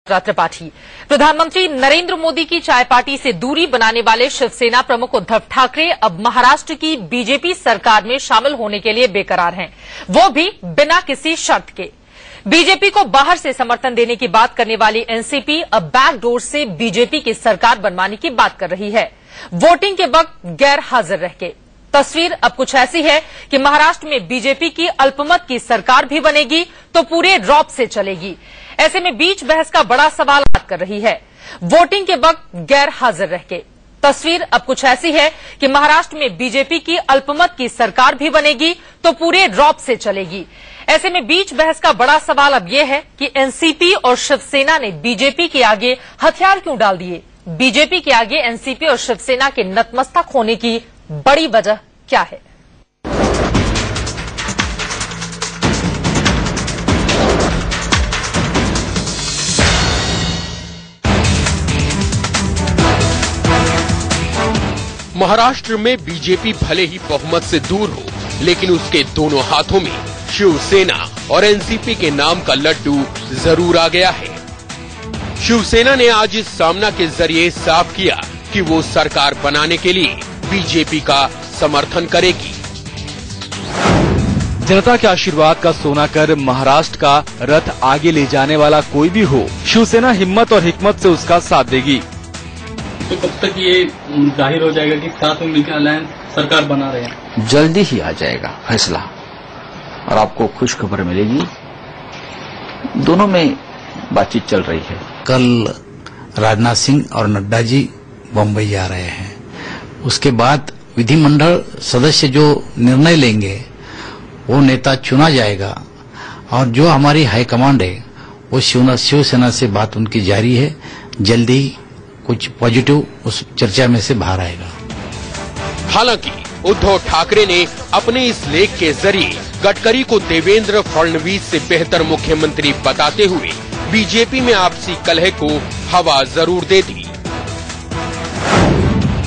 त्रिपाठी। प्रधानमंत्री नरेंद्र मोदी की चाय पार्टी से दूरी बनाने वाले शिवसेना प्रमुख उद्धव ठाकरे अब महाराष्ट्र की बीजेपी सरकार में शामिल होने के लिए बेकरार हैं, वो भी बिना किसी शर्त के। बीजेपी को बाहर से समर्थन देने की बात करने वाली एनसीपी अब बैकडोर से बीजेपी की सरकार बनवाने की बात कर रही है, वोटिंग के वक्त गैर हाजिर रह के। तस्वीर अब कुछ ऐसी है कि महाराष्ट्र में बीजेपी की अल्पमत की सरकार भी बनेगी तो पूरे रौब से चलेगी। ऐसे में बीच बहस का बड़ा सवाल कर रही है, वोटिंग के वक्त गैर हाजिर रह के। तस्वीर अब कुछ ऐसी है कि महाराष्ट्र में बीजेपी की अल्पमत की सरकार भी बनेगी तो पूरे रौब से चलेगी। ऐसे में बीच बहस का बड़ा सवाल अब यह है कि एनसीपी और शिवसेना ने बीजेपी के आगे हथियार क्यों डाल दिए। बीजेपी के आगे एनसीपी और शिवसेना के नतमस्तक होने की बड़ी वजह क्या है? महाराष्ट्र में बीजेपी भले ही बहुमत से दूर हो, लेकिन उसके दोनों हाथों में शिवसेना और एनसीपी के नाम का लड्डू जरूर आ गया है। शिवसेना ने आज इस सामना के जरिए साफ किया कि वो सरकार बनाने के लिए बीजेपी का समर्थन करेगी। जनता के आशीर्वाद का सोना कर महाराष्ट्र का रथ आगे ले जाने वाला कोई भी हो, शिवसेना हिम्मत और हिकमत से उसका साथ देगी। तो कब तक ये जाहिर हो जाएगा कि साथ में मिलकर अलायंस सरकार बना रहे हैं? जल्दी ही आ जाएगा फैसला और आपको खुशखबर मिलेगी। दोनों में बातचीत चल रही है। कल राजनाथ सिंह और नड्डा जी बम्बई जा रहे हैं। उसके बाद विधिमंडल सदस्य जो निर्णय लेंगे वो नेता चुना जाएगा और जो हमारी हाईकमांड है वो शिवसेना से बात उनकी जारी है। जल्दी कुछ पॉजिटिव उस चर्चा में से बाहर आएगा। हालांकि उद्धव ठाकरे ने अपने इस लेख के जरिए गडकरी को देवेंद्र फडणवीस से बेहतर मुख्यमंत्री बताते हुए बीजेपी में आपसी कलह को हवा जरूर दे दी।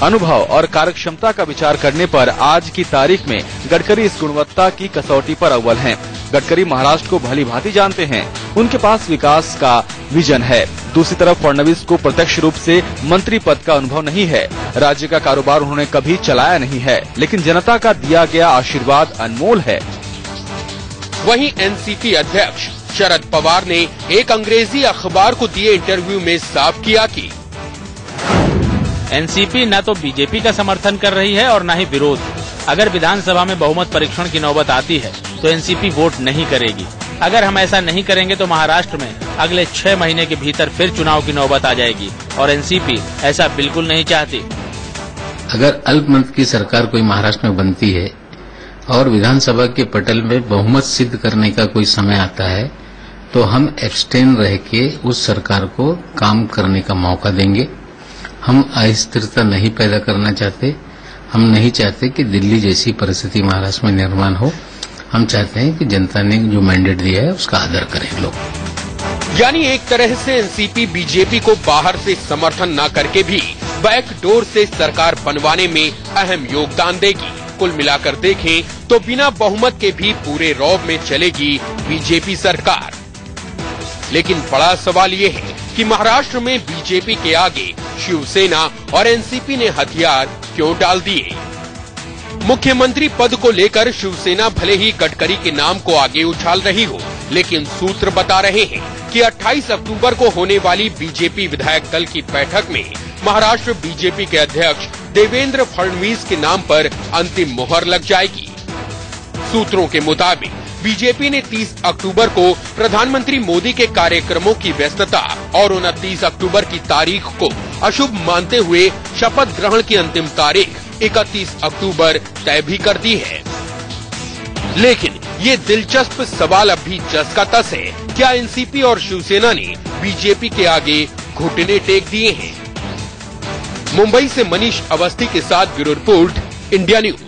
अनुभव और कार्यक्षमता का विचार करने पर आज की तारीख में गडकरी इस गुणवत्ता की कसौटी पर अव्वल हैं। गडकरी महाराष्ट्र को भली भांति जानते हैं, उनके पास विकास का विजन है। दूसरी तरफ फडणवीस को प्रत्यक्ष रूप से मंत्री पद का अनुभव नहीं है, राज्य का कारोबार उन्होंने कभी चलाया नहीं है, लेकिन जनता का दिया गया आशीर्वाद अनमोल है। वहीं एनसीपी अध्यक्ष शरद पवार ने एक अंग्रेजी अखबार को दिए इंटरव्यू में साफ किया कि एनसीपी न तो बीजेपी का समर्थन कर रही है और न ही विरोध। अगर विधानसभा में बहुमत परीक्षण की नौबत आती है तो एनसीपी वोट नहीं करेगी। अगर हम ऐसा नहीं करेंगे तो महाराष्ट्र में अगले 6 महीने के भीतर फिर चुनाव की नौबत आ जाएगी और एनसीपी ऐसा बिल्कुल नहीं चाहती। अगर अल्पमत की सरकार कोई महाराष्ट्र में बनती है और विधानसभा के पटल में बहुमत सिद्ध करने का कोई समय आता है तो हम एब्सटेन रह के उस सरकार को काम करने का मौका देंगे। हम अस्थिरता नहीं पैदा करना चाहते। हम नहीं चाहते कि दिल्ली जैसी परिस्थिति महाराष्ट्र में निर्माण हो। हम चाहते हैं कि जनता ने जो मैंडेट दिया है उसका आदर करें लोग। यानी एक तरह से एनसीपी बीजेपी को बाहर से समर्थन न करके भी बैकडोर से सरकार बनवाने में अहम योगदान देगी। कुल मिलाकर देखें तो बिना बहुमत के भी पूरे रौब में चलेगी बीजेपी सरकार। लेकिन बड़ा सवाल ये है कि महाराष्ट्र में बीजेपी के आगे शिवसेना और एनसीपी ने हथियार क्यों डाल दिए। मुख्यमंत्री पद को लेकर शिवसेना भले ही गडकरी के नाम को आगे उछाल रही हो, लेकिन सूत्र बता रहे हैं कि 28 अक्टूबर को होने वाली बीजेपी विधायक दल की बैठक में महाराष्ट्र बीजेपी के अध्यक्ष देवेंद्र फडणवीस के नाम पर अंतिम मुहर लग जाएगी। सूत्रों के मुताबिक बीजेपी ने 30 अक्टूबर को प्रधानमंत्री मोदी के कार्यक्रमों की व्यस्तता और 29 अक्टूबर की तारीख को अशुभ मानते हुए शपथ ग्रहण की अंतिम तारीख 31 अक्टूबर तय भी कर दी है। लेकिन ये दिलचस्प सवाल अब भी जस का तस है, क्या एनसीपी और शिवसेना ने बीजेपी के आगे घुटने टेक दिए हैं? मुंबई से मनीष अवस्थी के साथ ब्यूरो रिपोर्ट, इंडिया न्यूज।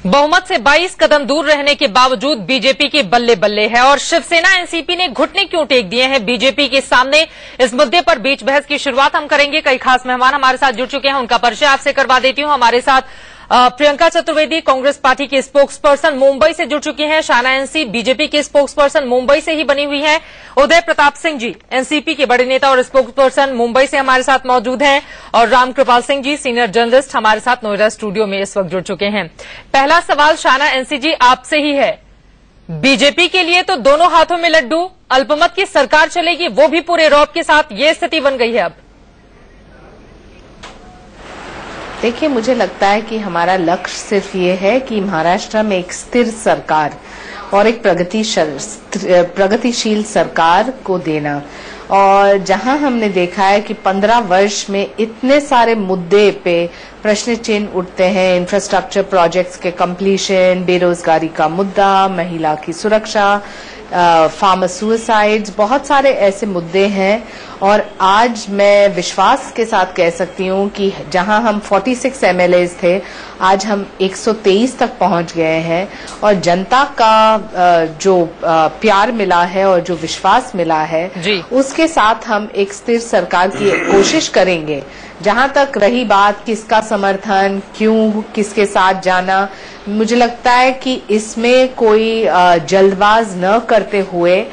बहुमत से 22 कदम दूर रहने के बावजूद बीजेपी की बल्ले बल्ले है और शिवसेना एनसीपी ने घुटने क्यों टेक दिए हैं बीजेपी के सामने। इस मुद्दे पर बीच बहस की शुरुआत हम करेंगे। कई खास मेहमान हमारे साथ जुड़ चुके हैं, उनका परिचय आपसे करवा देती हूं। हमारे साथ प्रियंका चतुर्वेदी कांग्रेस पार्टी की स्पोक्सपर्सन मुंबई से जुड़ चुकी हैं। शाना एनसी बीजेपी की स्पोक्सपर्सन मुंबई से ही बनी हुई हैं। उदय प्रताप सिंह जी एनसीपी के बड़े नेता और स्पोक्सपर्सन मुंबई से हमारे साथ मौजूद हैं और रामकृपाल सिंह जी सीनियर जर्नलिस्ट हमारे साथ नोएडा स्टूडियो में इस वक्त जुड़ चुके हैं। पहला सवाल शाना एनसी जी आपसे ही है, बीजेपी के लिए तो दोनों हाथों में लड्डू, अल्पमत की सरकार चलेगी, वो भी पूरे रौब के साथ, ये स्थिति बन गई है अब। देखिए, मुझे लगता है कि हमारा लक्ष्य सिर्फ ये है कि महाराष्ट्र में एक स्थिर सरकार और एक प्रगतिशील सरकार को देना। और जहां हमने देखा है कि 15 वर्ष में इतने सारे मुद्दे पे प्रश्न चिन्ह उठते हैं, इंफ्रास्ट्रक्चर प्रोजेक्ट्स के कंप्लीशन, बेरोजगारी का मुद्दा, महिला की सुरक्षा, फार्मर सुसाइड्स, बहुत सारे ऐसे मुद्दे हैं। और आज मैं विश्वास के साथ कह सकती हूं कि जहां हम 46 MLAs थे, आज हम 123 तक पहुंच गए हैं। और जनता का जो प्यार मिला है और जो विश्वास मिला है, उसके साथ हम एक स्थिर सरकार की कोशिश करेंगे। जहां तक रही बात किसका समर्थन, क्यों, किसके साथ जाना, मुझे लगता है कि इसमें कोई जल्दबाज न करते हुए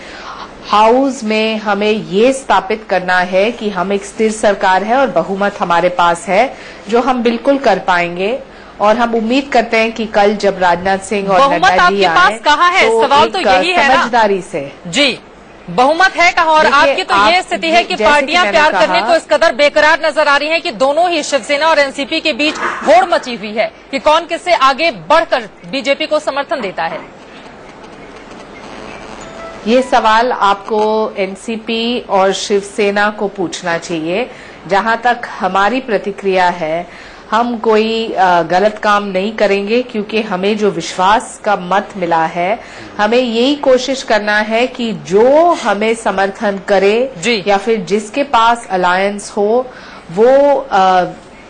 हाउस में हमें ये स्थापित करना है कि हम एक स्थिर सरकार है और बहुमत हमारे पास है, जो हम बिल्कुल कर पाएंगे। और हम उम्मीद करते हैं कि कल जब राजनाथ सिंह और नड्डा जी आए, कहाँ है? तो सवाल तो यही है समझदारी से जी बहुमत है कहाँ। और आपकी तो ये स्थिति है कि पार्टियां प्यार करने को इस कदर बेकरार नजर आ रही हैं कि दोनों ही शिवसेना और एनसीपी के बीच होड़ मची हुई है कि कौन किससे आगे बढ़कर बीजेपी को समर्थन देता है। ये सवाल आपको एनसीपी और शिवसेना को पूछना चाहिए। जहां तक हमारी प्रतिक्रिया है, हम कोई गलत काम नहीं करेंगे, क्योंकि हमें जो विश्वास का मत मिला है, हमें यही कोशिश करना है कि जो हमें समर्थन करे या फिर जिसके पास अलायंस हो, वो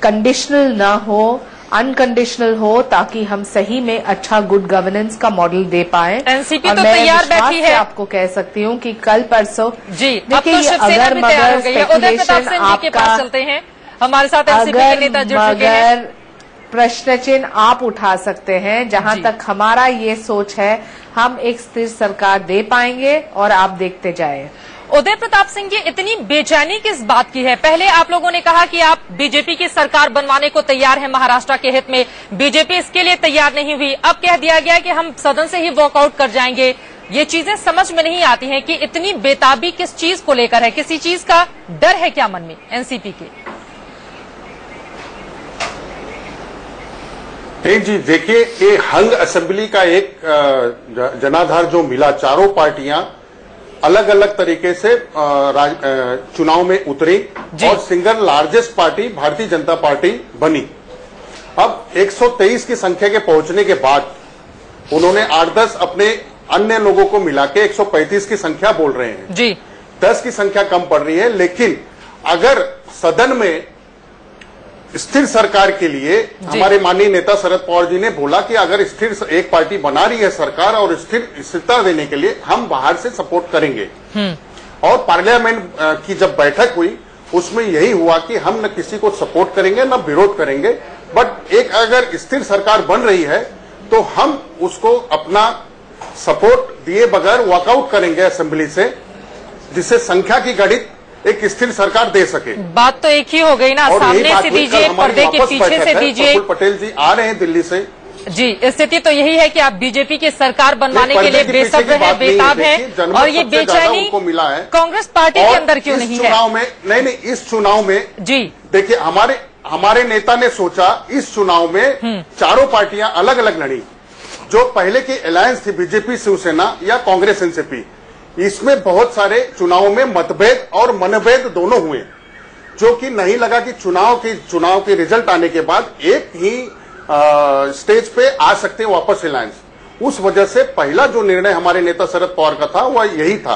कंडीशनल ना हो, अनकंडीशनल हो, ताकि हम सही में अच्छा गुड गवर्नेंस का मॉडल दे पाए। एनसीपी तो तैयार बैठी है। आपको कह सकती हूँ कि कल परसों देखिए, अगर मगर स्पेकुलेशन के पास चलते हैं, हमारे साथ एनसीपी के नेता जुड़ चुके हैं। प्रश्न चिन्ह आप उठा सकते हैं। जहां तक हमारा ये सोच है, हम एक स्थिर सरकार दे पाएंगे और आप देखते जाए। उदय प्रताप सिंह जी, इतनी बेचैनी किस बात की है? पहले आप लोगों ने कहा कि आप बीजेपी की सरकार बनवाने को तैयार हैं महाराष्ट्र के हित में, बीजेपी इसके लिए तैयार नहीं हुई। अब कह दिया गया कि हम सदन से ही वॉकआउट कर जाएंगे। ये चीजें समझ में नहीं आती हैं कि इतनी बेताबी किस चीज को लेकर है? किसी चीज का डर है क्या मन में एनसीपी के? नहीं जी, देखिए, ये हंग असेंबली का एक जनाधार जो मिला, चारों पार्टियां अलग अलग तरीके से चुनाव में उतरी और single largest party Bharatiya Janata party बनी। अब 123 की संख्या के पहुंचने के बाद उन्होंने 8-10 अपने अन्य लोगों को मिला के 135 की संख्या बोल रहे हैं जी। 10 की संख्या कम पड़ रही है, लेकिन अगर सदन में स्थिर सरकार के लिए हमारे माननीय नेता शरद पवार जी ने बोला कि अगर स्थिर एक पार्टी बना रही है सरकार और स्थिरता देने के लिए हम बाहर से सपोर्ट करेंगे। और पार्लियामेंट की जब बैठक हुई, उसमें यही हुआ कि हम न किसी को सपोर्ट करेंगे न विरोध करेंगे, बट एक अगर स्थिर सरकार बन रही है तो हम उसको अपना सपोर्ट दिए बगैर वॉकआउट करेंगे असेंबली से, जिससे संख्या की गणित एक स्थिर सरकार दे सके। बात तो एक ही हो गई ना, सामने से दीजिए, पर्दे के पीछे से दीजिए। प्रफुल्ल पटेल जी आ रहे हैं दिल्ली से जी। स्थिति तो यही है कि आप बीजेपी की सरकार बनवाने के लिए बेसब्र है, बेताब है, और ये बेचैनी मिला है कांग्रेस पार्टी के अंदर क्यों नहीं है? चुनाव में नहीं, इस चुनाव में जी देखिए, हमारे नेता ने सोचा इस चुनाव में चारों पार्टियां अलग अलग लड़ी। जो पहले की अलायंस थी बीजेपी शिवसेना या कांग्रेस एनसीपी, इसमें बहुत सारे चुनावों में मतभेद और मनभेद दोनों हुए, जो कि नहीं लगा कि चुनाव के रिजल्ट आने के बाद एक ही स्टेज पे आ सकते वापस अलायंस। उस वजह से पहला जो निर्णय हमारे नेता शरद पवार का था वह यही था।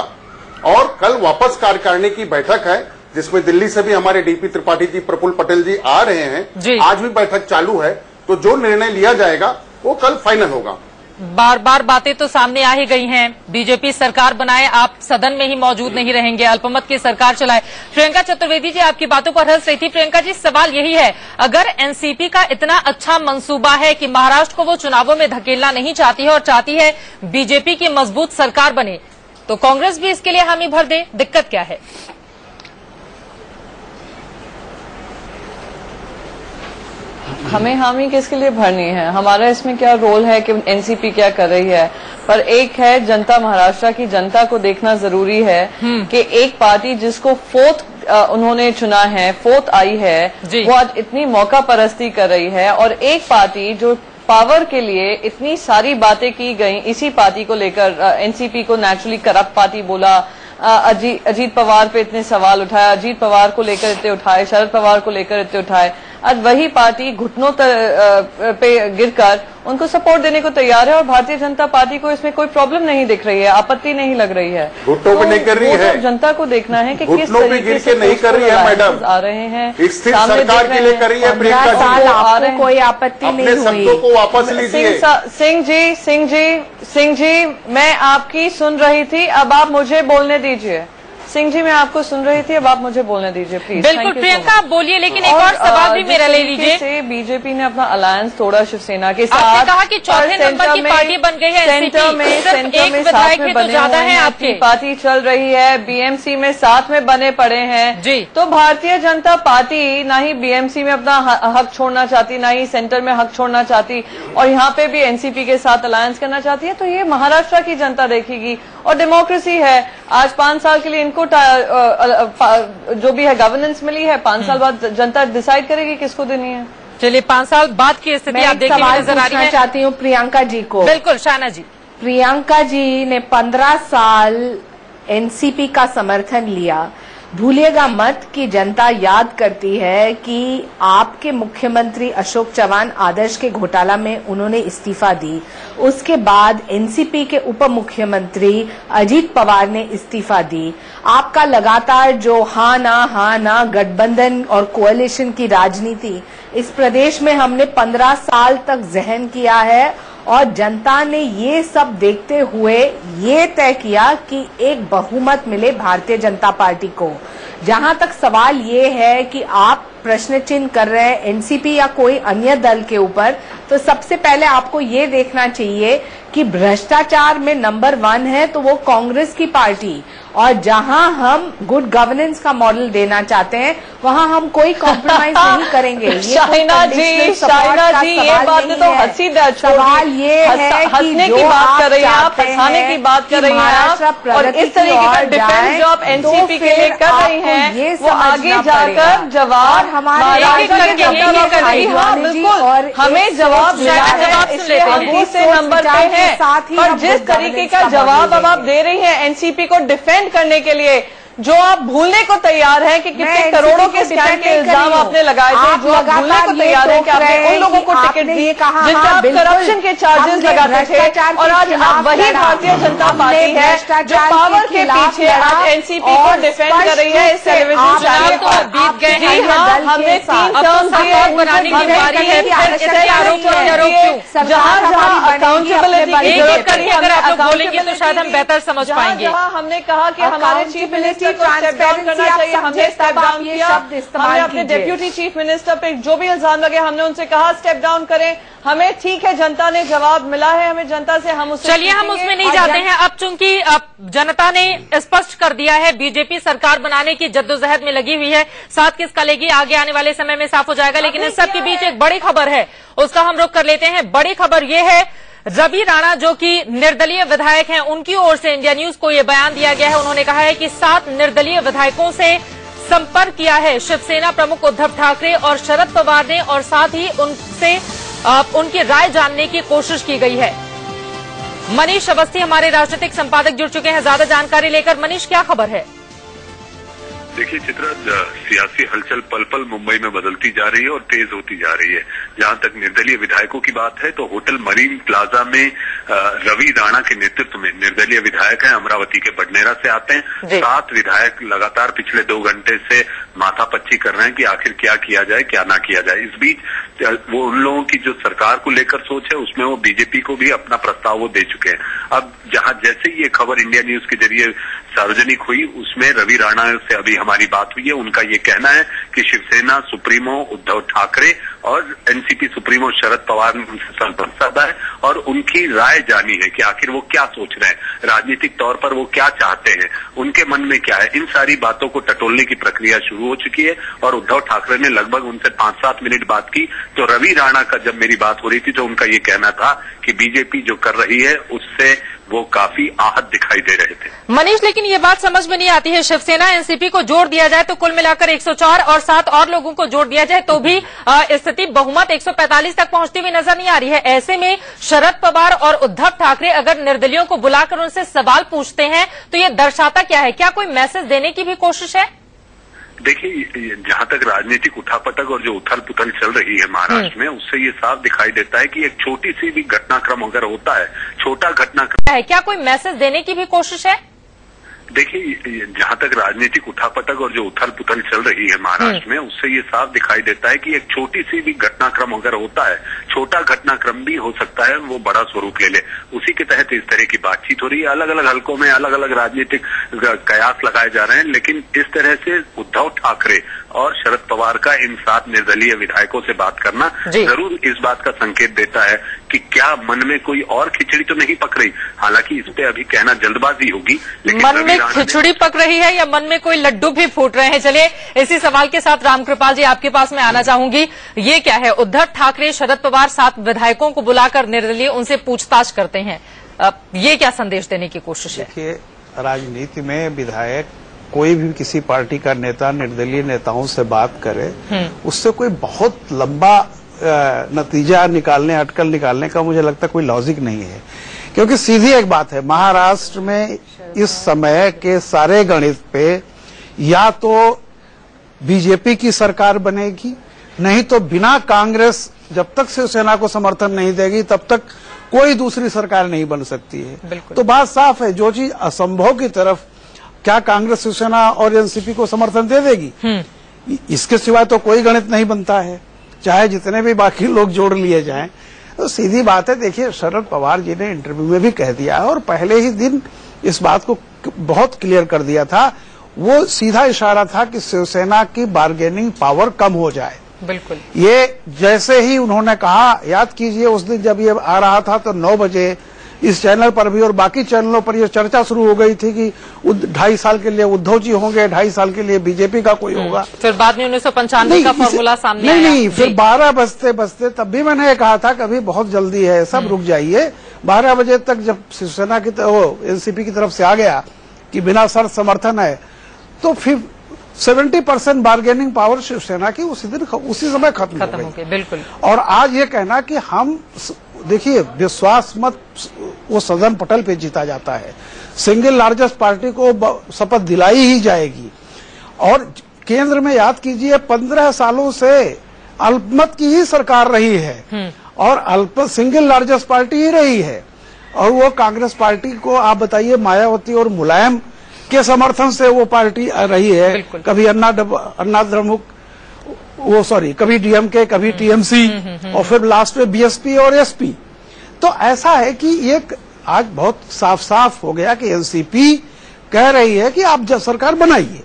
और कल वापस कार्यकारिणी की बैठक है, जिसमें दिल्ली से भी हमारे डीपी त्रिपाठी जी, प्रफुल्ल पटेल जी आ रहे हैं। आज भी बैठक चालू है, तो जो निर्णय लिया जाएगा वो कल फाइनल होगा। बार बार बातें तो सामने आ ही गई हैं। बीजेपी सरकार बनाए, आप सदन में ही मौजूद नहीं रहेंगे, अल्पमत की सरकार चलाए। प्रियंका चतुर्वेदी जी आपकी बातों पर हंस रही थी। प्रियंका जी, सवाल यही है, अगर एनसीपी का इतना अच्छा मंसूबा है कि महाराष्ट्र को वो चुनावों में धकेलना नहीं चाहती है और चाहती है बीजेपी की मजबूत सरकार बने, तो कांग्रेस भी इसके लिए हामी भर दे, दिक्कत क्या है? हमें हामी किसके लिए भरनी है? हमारा इसमें क्या रोल है कि एनसीपी क्या कर रही है? पर एक है, जनता, महाराष्ट्र की जनता को देखना जरूरी है कि एक पार्टी जिसको फोर्थ उन्होंने चुना है, फोर्थ आई है, वो आज इतनी मौका परस्ती कर रही है, और एक पार्टी जो पावर के लिए इतनी सारी बातें की गई, इसी पार्टी को लेकर एनसीपी को नेचुरली करप्ट पार्टी बोला, अजीत पवार पे इतने सवाल उठाए, अजीत पवार को लेकर इतने उठाए, शरद पवार को लेकर इतने उठाए, आज वही पार्टी घुटनों पे गिरकर उनको सपोर्ट देने को तैयार है, और भारतीय जनता पार्टी को इसमें कोई प्रॉब्लम नहीं दिख रही है, आपत्ति नहीं लग रही है। घुटनों पे नहीं कर रही है, जनता को देखना है कि किस तरीके से नहीं कर रही है मैडम, आ रहे हैं, स्थिर सरकार के लिए कर रही है। प्रियंका जी, आपको कोई आपत्ति नहीं हुई? अपने शब्दों को वापस लीजिए। सिंह जी, मैं आपकी सुन रही थी, अब आप मुझे बोलने दीजिए। सिंह जी, मैं आपको सुन रही थी, अब आप मुझे बोलने दीजिए प्लीज। बिल्कुल प्रियंका, आप बोलिए, लेकिन एक और सवाल भी मेरा ले लीजिए। से बीजेपी ने अपना अलायंस तोड़ा शिवसेना के साथ, आपने कहा कि चौथे नंबर की पार्टी बन गई है एनसीपी, सेंटर में साथ में बने ज्यादा है, आपकी पार्टी चल रही है, बीएमसी में साथ में बने पड़े हैं जी। तो भारतीय जनता पार्टी ना ही बीएमसी में अपना हक छोड़ना चाहती, ना ही सेंटर में हक छोड़ना चाहती, और यहाँ पे भी एनसीपी के साथ अलायंस करना चाहती है। तो ये महाराष्ट्र की जनता देखेगी, और डेमोक्रेसी है। आज 5 साल के लिए इनको जो भी है गवर्नेंस मिली है, 5 साल बाद जनता डिसाइड करेगी किसको देनी है। चलिए, 5 साल बाद की स्थिति आप देखने में नजर आ रही है। चाहती हूँ प्रियंका जी को। बिल्कुल शाना जी। प्रियंका जी ने 15 साल एनसीपी का समर्थन लिया। भूलिएगा मत कि जनता याद करती है कि आपके मुख्यमंत्री अशोक चव्हाण आदर्श के घोटाला में उन्होंने इस्तीफा दी, उसके बाद एनसीपी के उप मुख्यमंत्री अजीत पवार ने इस्तीफा दी। आपका लगातार जो हाँ ना गठबंधन और कोalition की राजनीति इस प्रदेश में हमने 15 साल तक जहन किया है, और जनता ने ये सब देखते हुए ये तय किया कि एक बहुमत मिले भारतीय जनता पार्टी को। जहां तक सवाल ये है कि आप प्रश्न चिन्ह कर रहे हैं एनसीपी या कोई अन्य दल के ऊपर, तो सबसे पहले आपको ये देखना चाहिए कि भ्रष्टाचार में नंबर 1 है तो वो कांग्रेस की पार्टी, और जहां हम गुड गवर्नेंस का मॉडल देना चाहते हैं वहां हम कोई कॉम्प्रोमाइज नहीं करेंगे। शाइना जी, ये बात तो हंसी सवाल ये है कि हंसने की बात कर रही हैं आप, हंसाने की बात कर रही हैं आप, और इस तरीके का डिफेंस जो आप एनसीपी के लिए कर रही हैं वो आगे जाकर जवाब बिल्कुल हमें जवाब इसलिए से नंबर पे है। और जिस तरीके का जवाब अब आप दे रही हैं एनसीपी को डिफेंड करने के लिए, जो आप भूलने को तैयार हैं कि कितने करोड़ों के स्कैम के इल्जाम आपने लगाए थे, जो आप भूलने को तैयार हैं कि आपने उन लोगों को टिकट दी जिनका आप करप्शन के चार्जेस लगाते थे, और आज आप वही भारतीय जनता पार्टी है जो पावर के पीछे आज एनसीपी को डिफेंड कर रही है। इस टेलीविजन चैनल को बीत गए, जी हाँ, हमने 3 टर्म दिए, जहाँ अकाउंटेबिलिटी की जरूरत है, अगर आप लोग बोलेंगे तो शायद हम बेहतर समझ पाएंगे। हमने कहा कि हमारे चीफ मिनिस्टर को स्टेप डाउन करना चाहिए, हमने स्टेप डाउन किया। हमने अपने डेप्यूटी चीफ मिनिस्टर पे जो भी इल्जाम लगे हमने उनसे कहा स्टेप डाउन करें। हमें ठीक है, जनता ने जवाब मिला है हमें जनता से, हम उससे चलिए हम उसमें नहीं जाते हैं। अब चूंकि जनता ने स्पष्ट कर दिया है बीजेपी सरकार बनाने की जद्दोजहद में लगी हुई है, साथ किसका लेगी आगे आने वाले समय में साफ हो जाएगा। लेकिन इस सब के बीच एक बड़ी खबर है, उसका हम रुख कर लेते हैं। बड़ी खबर यह है, रवि राणा जो कि निर्दलीय विधायक हैं, उनकी ओर से इंडिया न्यूज को यह बयान दिया गया है। उन्होंने कहा है कि 7 निर्दलीय विधायकों से संपर्क किया है शिवसेना प्रमुख उद्धव ठाकरे और शरद पवार ने, और साथ ही उनसे उनकी राय जानने की कोशिश की गई है। मनीष अवस्थी हमारे राजनीतिक संपादक जुड़ चुके हैं ज्यादा जानकारी लेकर। मनीष, क्या खबर है? देखिए चित्रा, सियासी हलचल पल पल मुंबई में बदलती जा रही है और तेज होती जा रही है। जहां तक निर्दलीय विधायकों की बात है तो होटल मरीन प्लाजा में रवि राणा के नेतृत्व में निर्दलीय विधायक हैं, अमरावती के बडनेरा से आते हैं। 7 विधायक लगातार पिछले 2 घंटे से माथापच्ची कर रहे हैं कि आखिर क्या किया जाए क्या ना किया जाए। इस बीच वो उन लोगों की जो सरकार को लेकर सोच है उसमें वो बीजेपी को भी अपना प्रस्ताव वो दे चुके हैं। अब जहां जैसे ये खबर इंडिया न्यूज के जरिए सार्वजनिक हुई उसमें रवि राणा से अभी हमारी बात हुई है। उनका ये कहना है कि शिवसेना सुप्रीमो उद्धव ठाकरे और एनसीपी सुप्रीमो शरद पवार ने उनसे संपर्क साधा है और उनकी राय जानी है कि आखिर वो क्या सोच रहे हैं, राजनीतिक तौर पर वो क्या चाहते हैं, उनके मन में क्या है। इन सारी बातों को टटोलने की प्रक्रिया शुरू हो चुकी है और उद्धव ठाकरे ने लगभग उनसे 5-7 मिनट बात की। तो रवि राणा का जब मेरी बात हो रही थी तो उनका ये कहना था कि बीजेपी जो कर रही है उससे वो काफी आहत दिखाई दे रहे थे। मनीष, लेकिन ये बात समझ में नहीं आती है, शिवसेना एनसीपी को जोड़ दिया जाए तो कुल मिलाकर 104 और 7 और लोगों को जोड़ दिया जाए तो भी स्थिति बहुमत 145 तक पहुंचती हुई नजर नहीं आ रही है। ऐसे में शरद पवार और उद्धव ठाकरे अगर निर्दलियों को बुलाकर उनसे सवाल पूछते हैं तो ये दर्शाता क्या है? क्या कोई मैसेज देने की भी कोशिश है? देखिए, जहां तक राजनीतिक उठापटक और जो उथल पुथल चल रही है महाराष्ट्र में, उससे ये साफ दिखाई देता है कि एक छोटी सी भी घटनाक्रम अगर होता है, छोटा घटनाक्रम है, क्या कोई मैसेज देने की भी कोशिश है? देखिए, जहां तक राजनीतिक उठापटक और जो उथल पुथल चल रही है महाराष्ट्र में, उससे ये साफ दिखाई देता है कि एक छोटी सी भी घटनाक्रम अगर होता है, छोटा घटनाक्रम भी हो सकता है वो बड़ा स्वरूप ले ले। उसी के तहत इस तरह की बातचीत हो रही है। अलग अलग हलकों में अलग अलग राजनीतिक कयास लगाए जा रहे हैं, लेकिन इस तरह से उद्धव ठाकरे और शरद पवार का इन 7 निर्दलीय विधायकों से बात करना जरूर इस बात का संकेत देता है कि क्या मन में कोई और खिचड़ी तो नहीं पक रही। हालांकि इस पे अभी कहना जल्दबाजी होगी, लेकिन मन में खिचड़ी पक रही है या मन में कोई लड्डू भी फूट रहे हैं? चलिए, इसी सवाल के साथ रामकृपाल जी आपके पास में आना चाहूंगी। ये क्या है, उद्धव ठाकरे शरद पवार 7 विधायकों को बुलाकर निर्दलीय उनसे पूछताछ करते हैं, ये क्या संदेश देने की कोशिश है? देखिए, राजनीति में विधायक कोई भी किसी पार्टी का नेता निर्दलीय नेताओं से बात करे, उससे कोई बहुत लंबा नतीजा निकालने, अटकल निकालने का मुझे लगता कोई लॉजिक नहीं है। क्योंकि सीधी एक बात है, महाराष्ट्र में इस समय के सारे गणित पे या तो बीजेपी की सरकार बनेगी, नहीं तो बिना कांग्रेस जब तक शिवसेना को समर्थन नहीं देगी तब तक कोई दूसरी सरकार नहीं बन सकती है। तो बात साफ है, जो चीज असंभव की तरफ क्या कांग्रेस शिवसेना और एनसीपी को समर्थन दे देगी, इसके सिवाय तो कोई गणित नहीं बनता है, चाहे जितने भी बाकी लोग जोड़ लिए जाएं। तो सीधी बात है। देखिए, शरद पवार जी ने इंटरव्यू में भी कह दिया है और पहले ही दिन इस बात को बहुत क्लियर कर दिया था। वो सीधा इशारा था कि शिवसेना की बार्गेनिंग पावर कम हो जाए। बिल्कुल, ये जैसे ही उन्होंने कहा, याद कीजिए उस दिन जब ये आ रहा था तो 9 बजे इस चैनल पर भी और बाकी चैनलों पर यह चर्चा शुरू हो गई थी कि 2.5 साल के लिए उद्धव जी होंगे, 2.5 साल के लिए बीजेपी का कोई होगा। फिर बाद में 1995 का फॉर्मूला सामने आया। नहीं, फिर 12 बजते बजते तब भी मैंने ये कहा था कभी बहुत जल्दी है, सब रुक जाइए। 12 बजे तक जब शिवसेना की एनसीपी की तरफ से आ गया कि बिना शर्त समर्थन है, तो फिर 70% बार्गेनिंग पावर शिवसेना की उसी समय खत्म हो गई। बिल्कुल। और आज ये कहना कि हम, देखिए, विश्वास मत वो सदन पटल पे जीता जाता है। सिंगल लार्जेस्ट पार्टी को शपथ दिलाई ही जाएगी। और केंद्र में याद कीजिए 15 सालों से अल्पमत की ही सरकार रही है और सिंगल लार्जेस्ट पार्टी ही रही है। और वो कांग्रेस पार्टी को आप बताइए, मायावती और मुलायम के समर्थन से वो पार्टी रही है। कभी अन्ना द्रमुक, कभी डीएमके, कभी टीएमसी और फिर लास्ट में बीएसपी और एसपी। तो ऐसा है कि एक आज बहुत साफ साफ हो गया कि एनसीपी कह रही है कि आप सरकार बनाइए।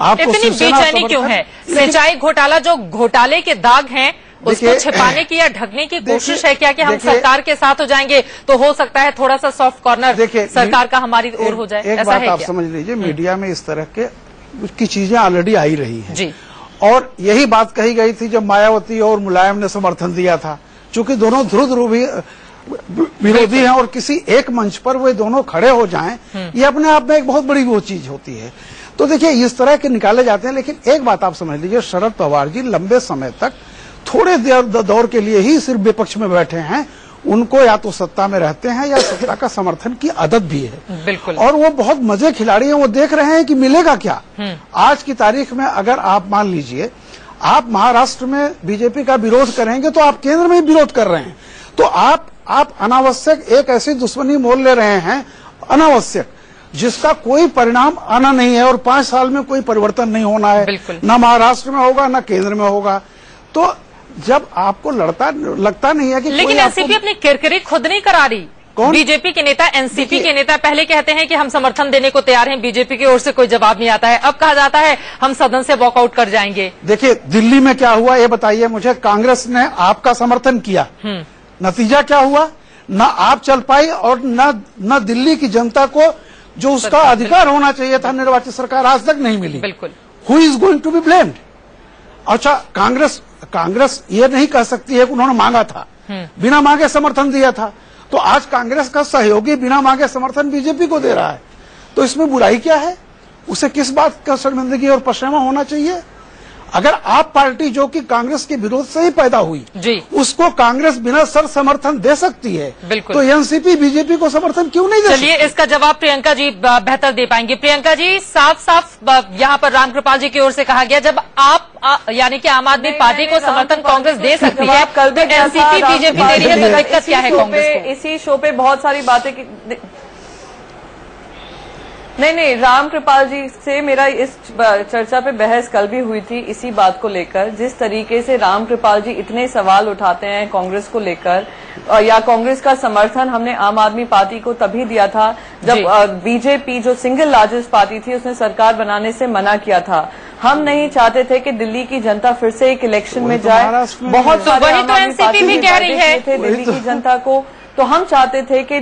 आपको इतनी बेचैनी क्यों है? सिंचाई घोटाला, जो घोटाले के दाग हैं, उसको छिपाने की या ढकने की कोशिश है क्या कि हम सरकार के साथ हो जाएंगे तो हो सकता है थोड़ा सा सॉफ्ट कॉर्नर सरकार का हमारी ओर हो जाए? एक बात आप समझ लीजिए, मीडिया में इस तरह की चीजें ऑलरेडी आई रही हैं जी। और यही बात कही गई थी जब मायावती और मुलायम ने समर्थन दिया था, चूंकि दोनों ध्रुव विरोधी हैं और किसी एक मंच पर वे दोनों खड़े हो जाएं, ये अपने आप में एक बहुत बड़ी वो चीज होती है। तो देखिए, इस तरह के निकाले जाते हैं। लेकिन एक बात आप समझ लीजिए, शरद पवार जी लंबे समय तक थोड़े दौर के लिए ही सिर्फ विपक्ष में बैठे हैं। उनको या तो सत्ता में रहते हैं या सत्ता का समर्थन की आदत भी है। बिल्कुल। और वो बहुत मजे खिलाड़ी हैं, वो देख रहे हैं कि मिलेगा क्या। आज की तारीख में अगर आप मान लीजिए आप महाराष्ट्र में बीजेपी का विरोध करेंगे तो आप केंद्र में विरोध कर रहे हैं। तो आप अनावश्यक एक ऐसी दुश्मनी मोल ले रहे हैं, अनावश्यक, जिसका कोई परिणाम आना नहीं है और 5 साल में कोई परिवर्तन नहीं होना है, न महाराष्ट्र में होगा न केंद्र में होगा। तो जब आपको लगता नहीं है कि लेकिन एनसीपी अपनी किरकिरी खुद नहीं करा रही। बीजेपी के नेता, एनसीपी के नेता पहले कहते हैं कि हम समर्थन देने को तैयार हैं, बीजेपी की ओर से कोई जवाब नहीं आता है। अब कहा जाता है हम सदन से वॉकआउट कर जाएंगे। देखिए दिल्ली में क्या हुआ ये बताइए मुझे। कांग्रेस ने आपका समर्थन किया, नतीजा क्या हुआ? न आप चल पाई और न दिल्ली की जनता को जो उसका अधिकार होना चाहिए था निर्वाचित सरकार आज तक नहीं मिली। बिल्कुल। Who is going to be blamed? अच्छा, कांग्रेस ये नहीं कह सकती है कि उन्होंने मांगा था, बिना मांगे समर्थन दिया था। तो आज कांग्रेस का सहयोगी बिना मांगे समर्थन बीजेपी को दे रहा है, तो इसमें बुराई क्या है? उसे किस बात का शर्मिंदगी और पछतावा होना चाहिए? अगर आप पार्टी जो कि कांग्रेस के विरोध से ही पैदा हुई जी, उसको कांग्रेस बिना सर समर्थन दे सकती है, तो एनसीपी बीजेपी को समर्थन क्यों नहीं दे सकती? चलिए इसका जवाब प्रियंका जी बेहतर दे पाएंगे। प्रियंका जी, साफ साफ यहाँ पर रामकृपाल जी की ओर से कहा गया, जब आप यानी कि आम आदमी पार्टी को समर्थन कांग्रेस दे सकती है, कल भी एनसीपी बीजेपी दे रही है, तो दिक्कत क्या है कांग्रेस को? इसी शो पे बहुत सारी बातें नहीं, रामकृपाल जी से मेरा इस चर्चा पे बहस कल भी हुई थी इसी बात को लेकर। जिस तरीके से रामकृपाल जी इतने सवाल उठाते हैं कांग्रेस को लेकर, या कांग्रेस का समर्थन हमने आम आदमी पार्टी को तभी दिया था जब बीजेपी जो सिंगल लार्जेस्ट पार्टी थी उसने सरकार बनाने से मना किया था। हम नहीं चाहते थे कि दिल्ली की जनता फिर से एक इलेक्शन में जाए। बहुत वही तो एनसीपी भी कह रही है दिल्ली की जनता को। तो हम चाहते थे कि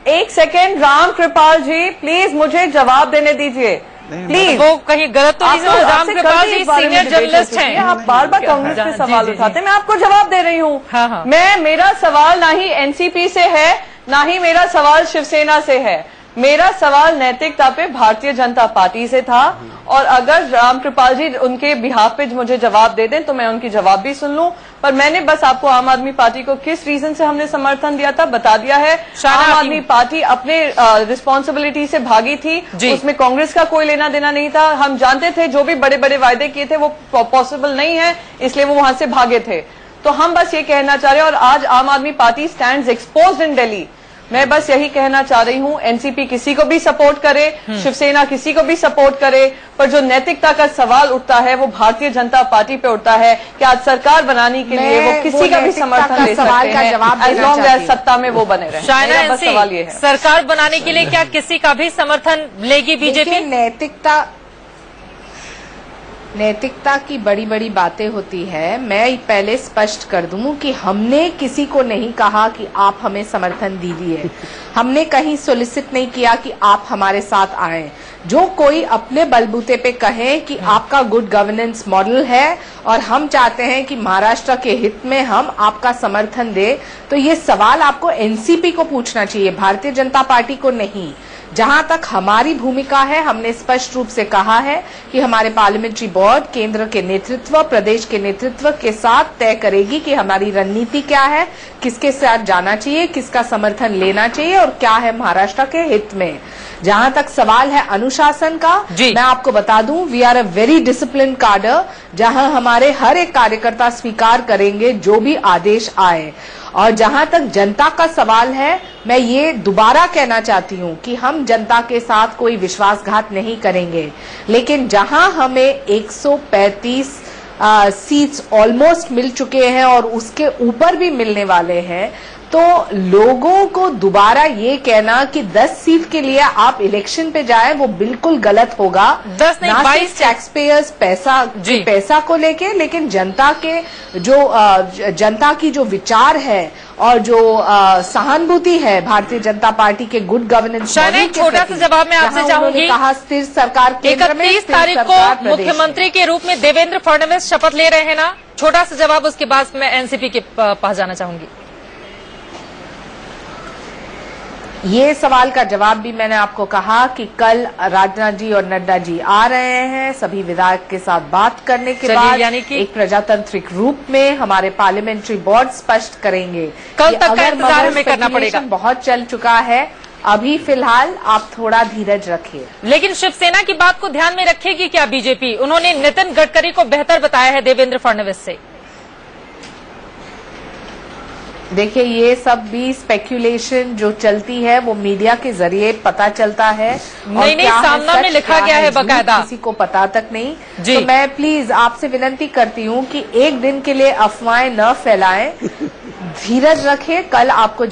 एक सेकेंड रामकृपाल जी प्लीज मुझे जवाब देने दीजिए, प्लीज। वो कहीं गलत तो नहीं है? रामकृपाल जी सीनियर जर्नलिस्ट हैं। आप बार बार कांग्रेस पे सवाल उठाते हैं, मैं आपको जवाब दे रही हूँ। मेरा सवाल ना ही एनसीपी से है, ना ही मेरा सवाल शिवसेना से है। मेरा सवाल नैतिकता पे भारतीय जनता पार्टी से था, और अगर रामकृपाल जी उनके बिहाफ पे मुझे जवाब दे दें तो मैं उनकी जवाब भी सुन लूं। पर मैंने बस आपको आम आदमी पार्टी को किस रीजन से हमने समर्थन दिया था बता दिया है। आम आदमी पार्टी अपने रिस्पॉन्सिबिलिटी से भागी थी, उसमें कांग्रेस का कोई लेना देना नहीं था। हम जानते थे जो भी बड़े बड़े वायदे किए थे वो पॉसिबल नहीं है, इसलिए वो वहां से भागे थे। तो हम बस ये कहना चाह रहे हैं, और आज आम आदमी पार्टी स्टैंड्स एक्सपोज्ड इन दिल्ली। मैं बस यही कहना चाह रही हूँ, एनसीपी किसी को भी सपोर्ट करे, शिवसेना किसी को भी सपोर्ट करे, पर जो नैतिकता का सवाल उठता है वो भारतीय जनता पार्टी पे उठता है कि आज सरकार बनाने के लिए वो किसी का भी समर्थन दे सकते हैं, एज लॉन्ग एज सत्ता में वो बने रहे। शायद बस सवाल ये है, सरकार बनाने के लिए क्या किसी का भी समर्थन लेगी बीजेपी? नैतिकता की बड़ी बड़ी बातें होती है। मैं पहले स्पष्ट कर दूं कि हमने किसी को नहीं कहा कि आप हमें समर्थन दीजिए, हमने कहीं सोलिसिट नहीं किया कि आप हमारे साथ आए। जो कोई अपने बलबूते पे कहे कि आपका गुड गवर्नेंस मॉडल है और हम चाहते हैं कि महाराष्ट्र के हित में हम आपका समर्थन दे, तो ये सवाल आपको एनसीपी को पूछना चाहिए, भारतीय जनता पार्टी को नहीं। जहां तक हमारी भूमिका है, हमने स्पष्ट रूप से कहा है कि हमारे पार्लियामेंट्री बोर्ड केंद्र के नेतृत्व, प्रदेश के नेतृत्व के साथ तय करेगी कि हमारी रणनीति क्या है, किसके साथ जाना चाहिए, किसका समर्थन लेना चाहिए और क्या है महाराष्ट्र के हित में। जहां तक सवाल है अनुशासन का, मैं आपको बता दूं, we are a very discipline cadre, जहां हमारे हर एक कार्यकर्ता स्वीकार करेंगे जो भी आदेश आए। और जहां तक जनता का सवाल है, मैं ये दोबारा कहना चाहती हूं कि हम जनता के साथ कोई विश्वासघात नहीं करेंगे, लेकिन जहां हमें 135 सीट्स ऑलमोस्ट मिल चुके हैं और उसके ऊपर भी मिलने वाले हैं, तो लोगों को दोबारा ये कहना कि 10 सीट के लिए आप इलेक्शन पे जाएं, वो बिल्कुल गलत होगा। 10 नहीं 22 टैक्स पेयर्स पैसा को लेके, लेकिन जनता के जो जनता की जो विचार है और जो सहानुभूति है भारतीय जनता पार्टी के गुड गवर्नेंस। छोटा सा जवाब मैं आपसे चाहूंगी, कहा स्थिर सरकार 31 तारीख को मुख्यमंत्री के रूप में देवेंद्र फडणवीस शपथ ले रहे हैं ना, छोटा सा जवाब, उसके बाद मैं एनसीपी के पास जाना चाहूंगी। ये सवाल का जवाब भी मैंने आपको कहा कि कल राजनाथ जी और नड्डा जी आ रहे हैं, सभी विधायक के साथ बात करने के बाद यानी कि एक प्रजातांत्रिक रूप में हमारे पार्लियामेंट्री बोर्ड स्पष्ट करेंगे। कल तक का इंतजार हमें करना पड़ेगा, बहुत चल चुका है, अभी फिलहाल आप थोड़ा धीरज रखिए। लेकिन शिवसेना की बात को ध्यान में रखेगी क्या बीजेपी? उन्होंने नितिन गडकरी को बेहतर बताया है देवेंद्र फडणवीस से। देखिए, ये सब भी स्पेक्यूलेशन जो चलती है वो मीडिया के जरिए पता चलता है। नहीं, सामना में लिखा गया है बकायदा, किसी को पता तक नहीं। तो मैं प्लीज आपसे विनती करती हूँ कि एक दिन के लिए अफवाहें न फैलाएं, धीरज रखें, कल आपको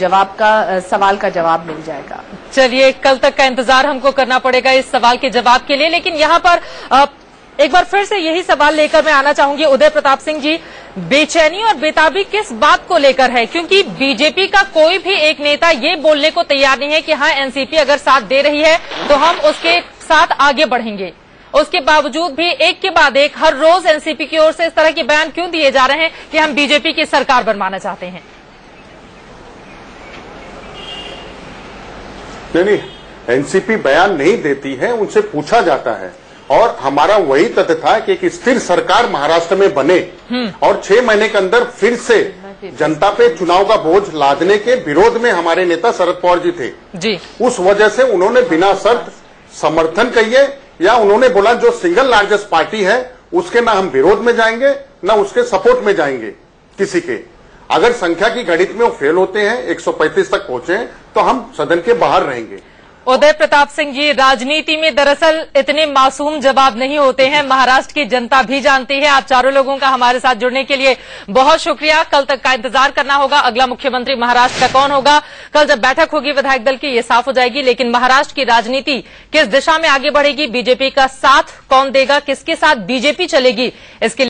सवाल का जवाब मिल जाएगा। चलिए, कल तक का इंतजार हमको करना पड़ेगा इस सवाल के जवाब के लिए। लेकिन यहाँ पर एक बार फिर से यही सवाल लेकर मैं आना चाहूंगी उदय प्रताप सिंह जी, बेचैनी और बेताबी किस बात को लेकर है? क्योंकि बीजेपी का कोई भी एक नेता ये बोलने को तैयार नहीं है कि हाँ, एनसीपी अगर साथ दे रही है तो हम उसके साथ आगे बढ़ेंगे। उसके बावजूद भी एक के बाद एक हर रोज एनसीपी की ओर से इस तरह के बयान क्यों दिए जा रहे हैं कि हम बीजेपी की सरकार बनवाना चाहते हैं? नहीं, एनसीपी बयान नहीं देती है, उनसे पूछा जाता है और हमारा वही तथ्य था कि एक स्थिर सरकार महाराष्ट्र में बने और 6 महीने के अंदर फिर से जनता पे चुनाव का बोझ लादने के विरोध में हमारे नेता शरद पवार जी थे जी। उस वजह से उन्होंने बिना शर्त समर्थन कहिए या उन्होंने बोला जो सिंगल लार्जेस्ट पार्टी है उसके ना हम विरोध में जाएंगे ना उसके सपोर्ट में जाएंगे किसी के। अगर संख्या की गणित में वो फेल होते हैं, 135 तक पहुंचे, तो हम सदन के बाहर रहेंगे। उदय प्रताप सिंह जी, राजनीति में दरअसल इतने मासूम जवाब नहीं होते हैं, महाराष्ट्र की जनता भी जानती है। आप चारों लोगों का हमारे साथ जुड़ने के लिए बहुत शुक्रिया। कल तक का इंतजार करना होगा, अगला मुख्यमंत्री महाराष्ट्र का कौन होगा। कल जब बैठक होगी विधायक दल की, ये साफ हो जाएगी। लेकिन महाराष्ट्र की राजनीति किस दिशा में आगे बढ़ेगी, बीजेपी का साथ कौन देगा, किसके साथ बीजेपी चलेगी, इसके